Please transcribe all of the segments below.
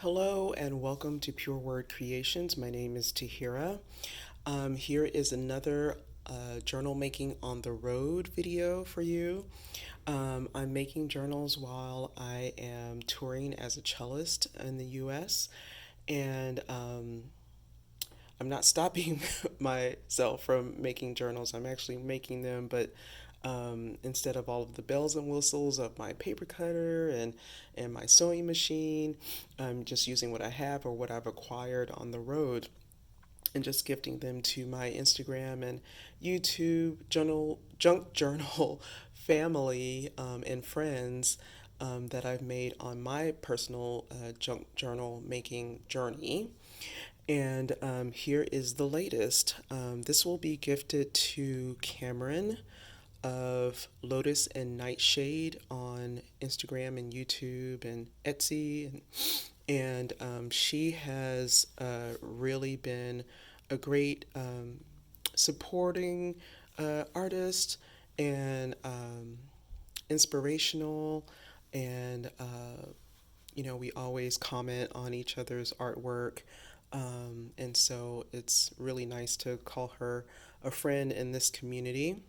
Hello and welcome to Pure Word Creations. My name is Tahira. Here is another journal making on the road video for you. I'm making journals while I am touring as a cellist in the US, and I'm not stopping myself from making journals. I'm actually making them, but instead of all of the bells and whistles of my paper cutter and my sewing machine, I'm just using what I have or what I've acquired on the road and just gifting them to my Instagram and YouTube junk journal family and friends that I've made on my personal junk journal making journey. And here is the latest. This will be gifted to Cameron of Lotus and Nightshade on Instagram and YouTube and Etsy. And she has really been a great supporting artist and inspirational. And we always comment on each other's artwork. And so it's really nice to call her a friend in this community.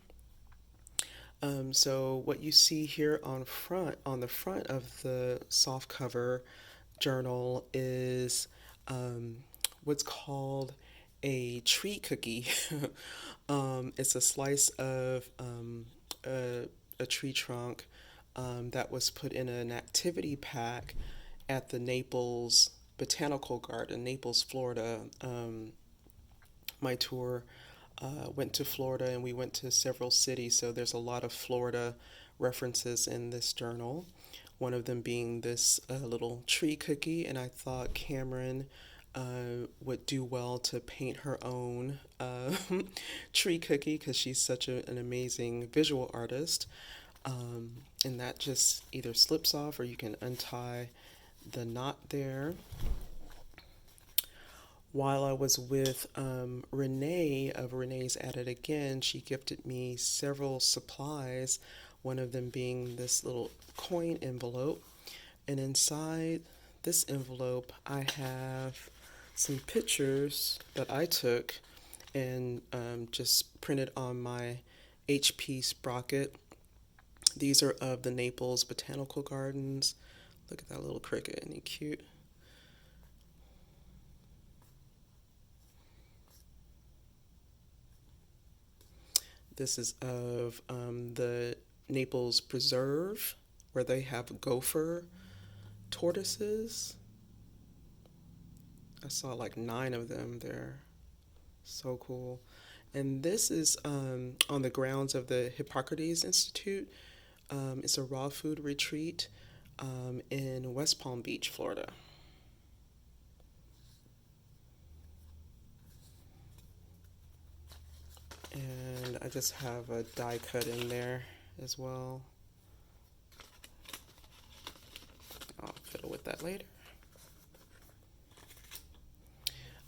So what you see here on the front of the soft cover journal is what's called a tree cookie. It's a slice of a tree trunk that was put in an activity pack at the Naples Botanical Garden, Naples, Florida. My tour went to Florida and we went to several cities, so there's a lot of Florida references in this journal. One of them being this little tree cookie, and I thought Cameron would do well to paint her own tree cookie because she's such an amazing visual artist. And that just either slips off or you can untie the knot there. While I was with Renee of Renee's At It Again, she gifted me several supplies, one of them being this little coin envelope. And inside this envelope, I have some pictures that I took and just printed on my HP sprocket. These are of the Naples Botanical Gardens. Look at that little cricket, isn't he cute? This is of the Naples Preserve, where they have gopher tortoises. I saw like 9 of them there. So cool. And this is on the grounds of the Hippocrates Institute. It's a raw food retreat in West Palm Beach, Florida. And I just have a die cut in there as well. I'll fiddle with that later.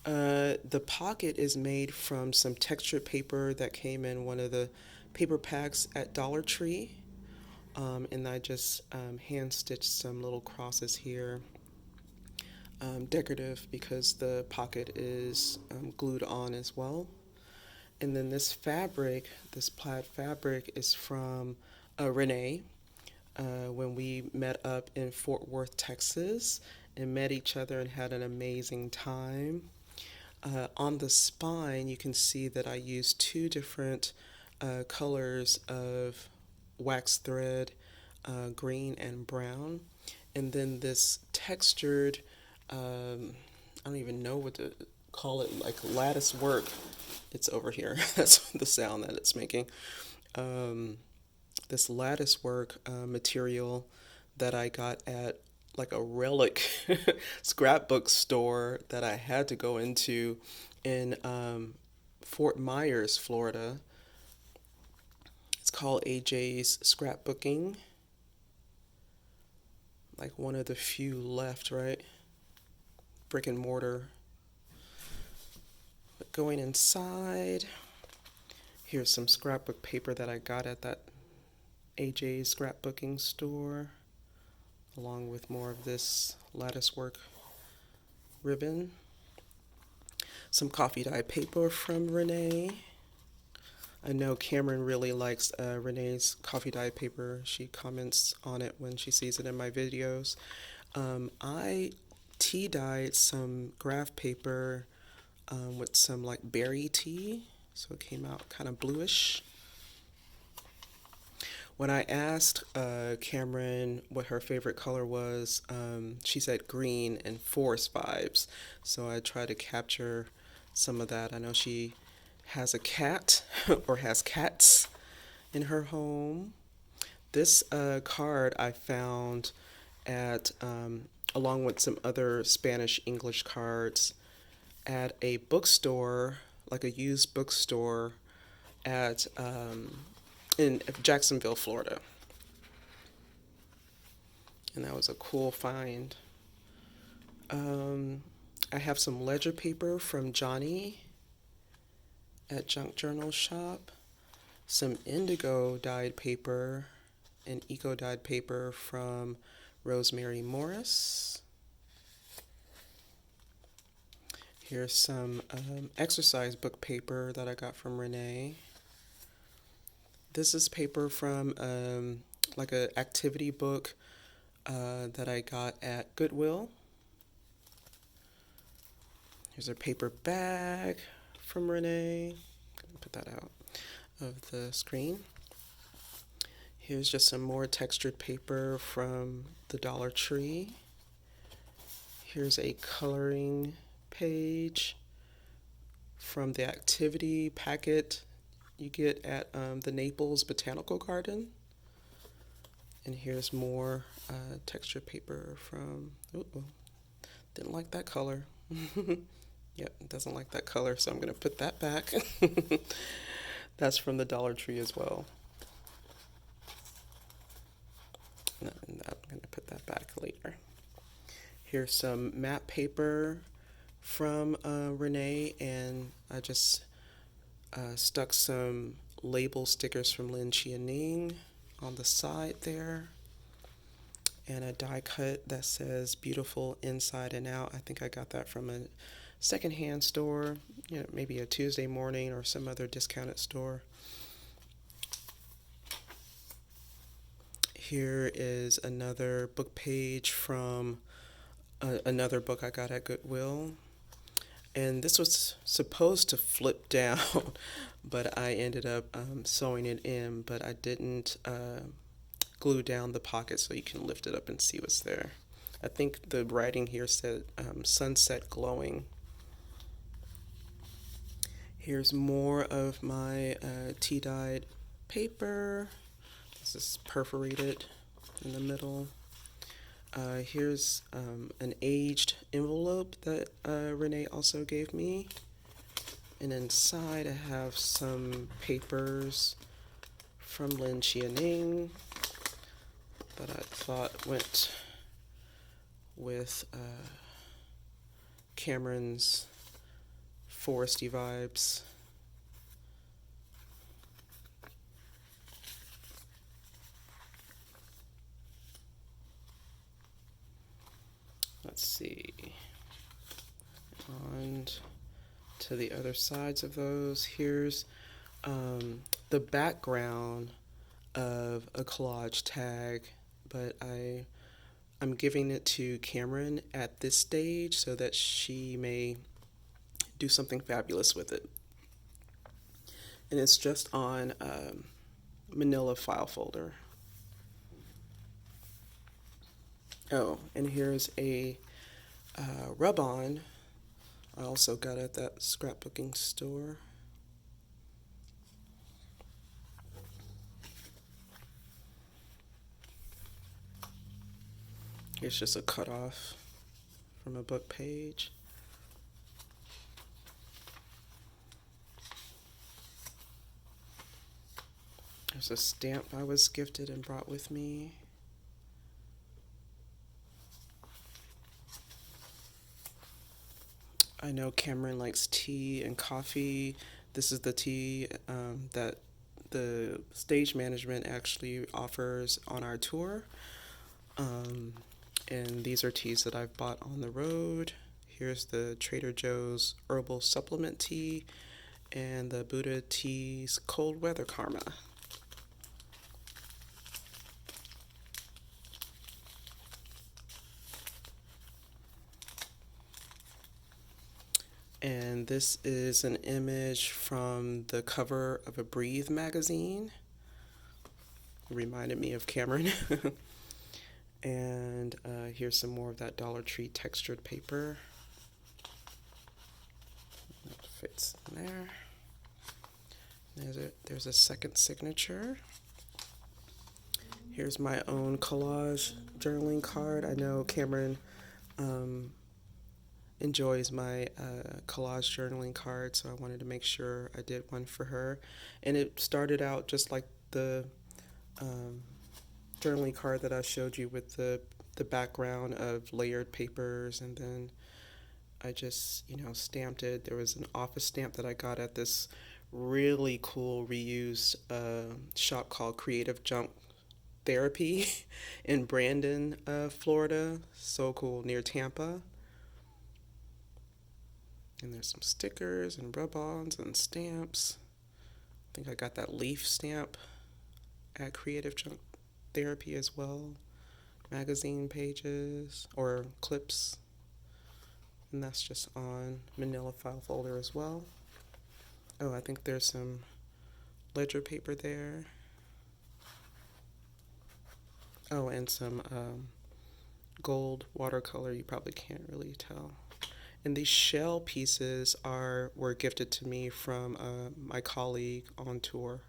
The pocket is made from some textured paper that came in one of the paper packs at Dollar Tree. And I just hand stitched some little crosses here. Decorative because the pocket is glued on as well. And then this fabric, this plaid fabric, is from Renee when we met up in Fort Worth, Texas, and met each other and had an amazing time. On the spine, you can see that I used 2 different colors of wax thread, green and brown. And then this textured, I don't even know what to call it, like lattice work. It's over here. That's the sound that it's making. This lattice work material that I got at like a relic scrapbook store that I had to go into in Fort Myers, Florida. It's called AJ's Scrapbooking. Like one of the few left, right? Brick and mortar. But going inside, here's some scrapbook paper that I got at that AJ's scrapbooking store, along with more of this lattice work ribbon, some coffee-dyed paper from Renee. I know Cameron really likes Renee's coffee-dyed paper. She comments on it when she sees it in my videos. I tea-dyed some graph paper with some like berry tea, so it came out kind of bluish. When I asked Cameron what her favorite color was, she said green and forest vibes. So I tried to capture some of that. I know she has a cat or has cats in her home. This card I found at, along with some other Spanish English cards, at a bookstore, like a used bookstore at in Jacksonville, Florida. And that was a cool find. I have some ledger paper from Johni at Junk Journal Shop, some indigo-dyed paper and eco-dyed paper from Rosemary Morris. Here's some exercise book paper that I got from Renee. This is paper from like an activity book that I got at Goodwill. Here's a paper bag from Renee. Put that out of the screen. Here's just some more textured paper from the Dollar Tree. Here's a coloring page from the activity packet you get at the Naples Botanical Garden. And here's more textured paper from, didn't like that color. Yep, doesn't like that color, so I'm going to put that back. That's from the Dollar Tree as well. And I'm going to put that back later. Here's some map paper from Renee, and I just stuck some label stickers from Lin Chia Ning on the side there, and a die cut that says beautiful inside and out. I think I got that from a secondhand store, maybe a Tuesday morning or some other discounted store. Here is another book page from another book I got at Goodwill. And this was supposed to flip down, but I ended up sewing it in, but I didn't glue down the pocket so you can lift it up and see what's there. I think the writing here said sunset glowing. Here's more of my tea-dyed paper. This is perforated in the middle. Here's an aged envelope that Renee also gave me. And inside I have some papers from Lin Chia Ning that I thought went with Cameron's foresty vibes. Let's see, on to the other sides of those. Here's the background of a collage tag, but I'm giving it to Cameron at this stage so that she may do something fabulous with it. And it's just on manila file folder. Oh, and here's a rub-on I also got at that scrapbooking store. Here's just a cutoff from a book page. There's a stamp I was gifted and brought with me. I know Cameron likes tea and coffee. This is the tea that the stage management actually offers on our tour. And these are teas that I've bought on the road. Here's the Trader Joe's herbal supplement tea and the Buddha Tea's cold weather karma. And this is an image from the cover of a Breathe magazine. It reminded me of Cameron. And here's some more of that Dollar Tree textured paper. That fits in there. There's a second signature. Here's my own collage journaling card. I know Cameron enjoys my collage journaling card, so I wanted to make sure I did one for her. And it started out just like the journaling card that I showed you, with the background of layered papers, and then I just, stamped it. There was an office stamp that I got at this really cool reused shop called Creative Junk Therapy in Brandon, Florida. So cool, near Tampa. And there's some stickers and rub-ons and stamps. I think I got that leaf stamp at Creative Junk Therapy as well. Magazine pages or clips. And that's just on manila file folder as well. Oh, I think there's some ledger paper there. Oh, and some gold watercolor. You probably can't really tell. And these shell pieces were gifted to me from my colleague on tour.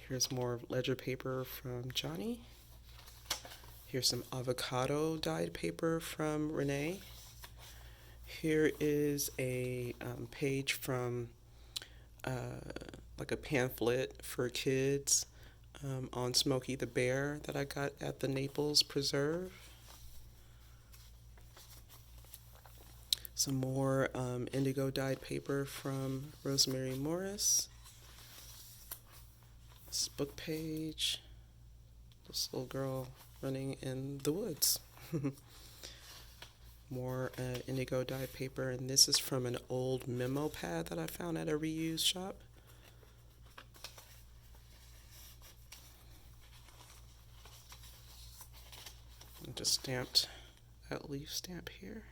Here's more ledger paper from Johni. Here's some avocado-dyed paper from Renee. Here is a page from like a pamphlet for kids on Smokey the Bear that I got at the Naples Preserve. Some more indigo-dyed paper from Rosemary Morris. This book page. This little girl running in the woods. More indigo-dyed paper, and this is from an old memo pad that I found at a reused shop. Just stamped that leaf stamp here.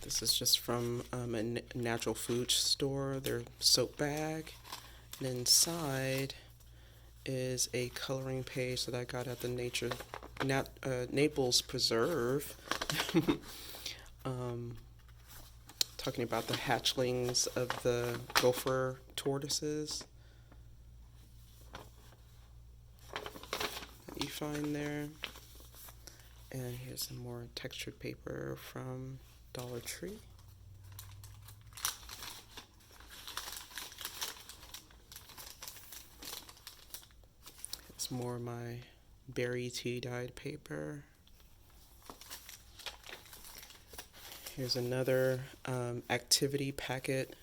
This is just from a natural food store, their soap bag. And inside is a coloring page that I got at the Naples Preserve. Talking about the hatchlings of the gopher tortoises that you find there. And here's some more textured paper from Dollar Tree. It's more of my berry tea dyed paper. Here's another activity packet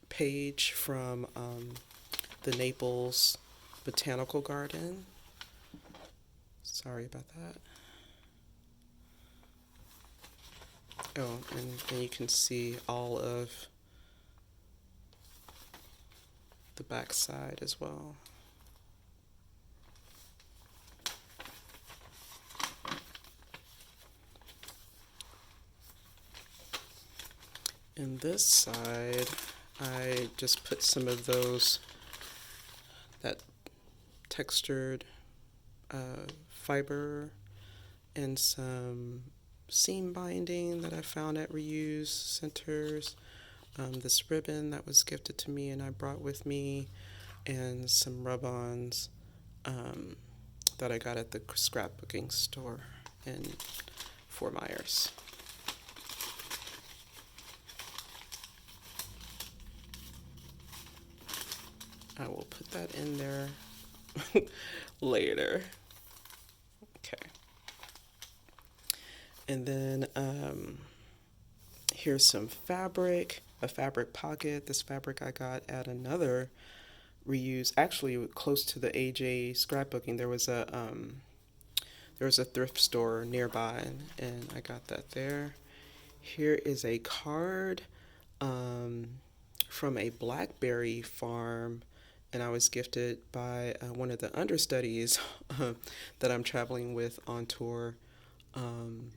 page from the Naples Botanical Garden. Sorry about that. Oh, and you can see all of the back side as well. And this side, I just put some of that textured fiber and some seam binding that I found at reuse centers, this ribbon that was gifted to me and I brought with me, and some rub-ons that I got at the scrapbooking store in Fort Myers. I will put that in there later. Okay. And then here's some fabric, a fabric pocket. This fabric I got at another reuse. Actually, close to the AJ scrapbooking, there was a thrift store nearby, and I got that there. Here is a card um, from a blackberry farm, and I was gifted by one of the understudies that I'm traveling with on tour, um,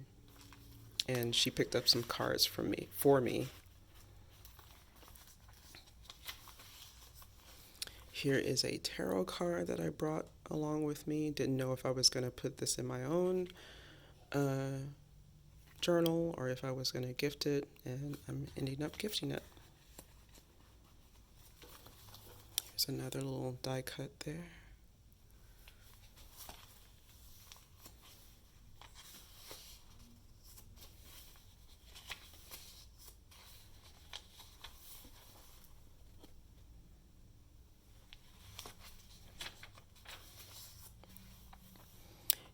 and she picked up some cards for me. Here is a tarot card that I brought along with me. Didn't know if I was going to put this in my own uh, journal or if I was going to gift it, and I'm ending up gifting it. There's another little die cut there.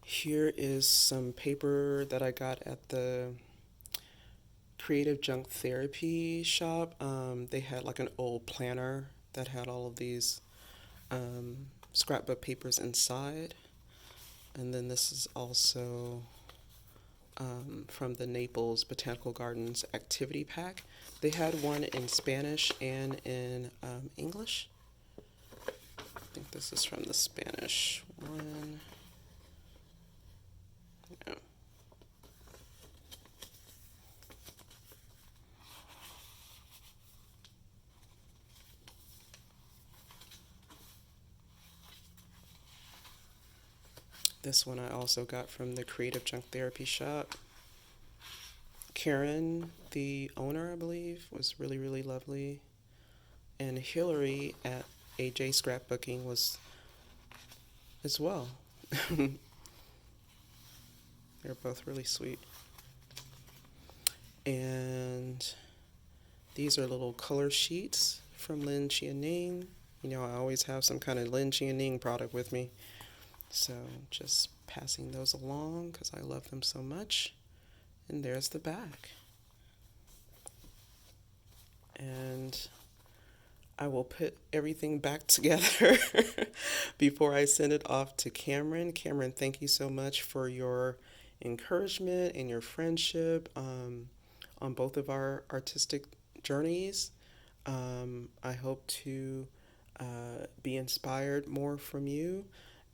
Here is some paper that I got at the creative junk therapy shop. They had like an old planner that had all of these scrapbook papers inside. And then this is also from the Naples Botanical Gardens activity pack. They had one in Spanish and in English. I think this is from the Spanish one. Yeah. This one I also got from the Creative Junk Therapy shop. Karen, the owner, I believe, was really, really lovely. And Hillary at AJ Scrapbooking was as well. They're both really sweet. And these are little color sheets from Lin Chia Ning. You know, I always have some kind of Lin Chia Ning product with me. So just passing those along because I love them so much. And there's the back. And I will put everything back together before I send it off to Cameron. Cameron, thank you so much for your encouragement and your friendship on both of our artistic journeys. I hope to be inspired more from you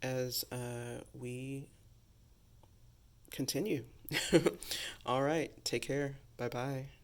as we continue. All right, take care. Bye bye.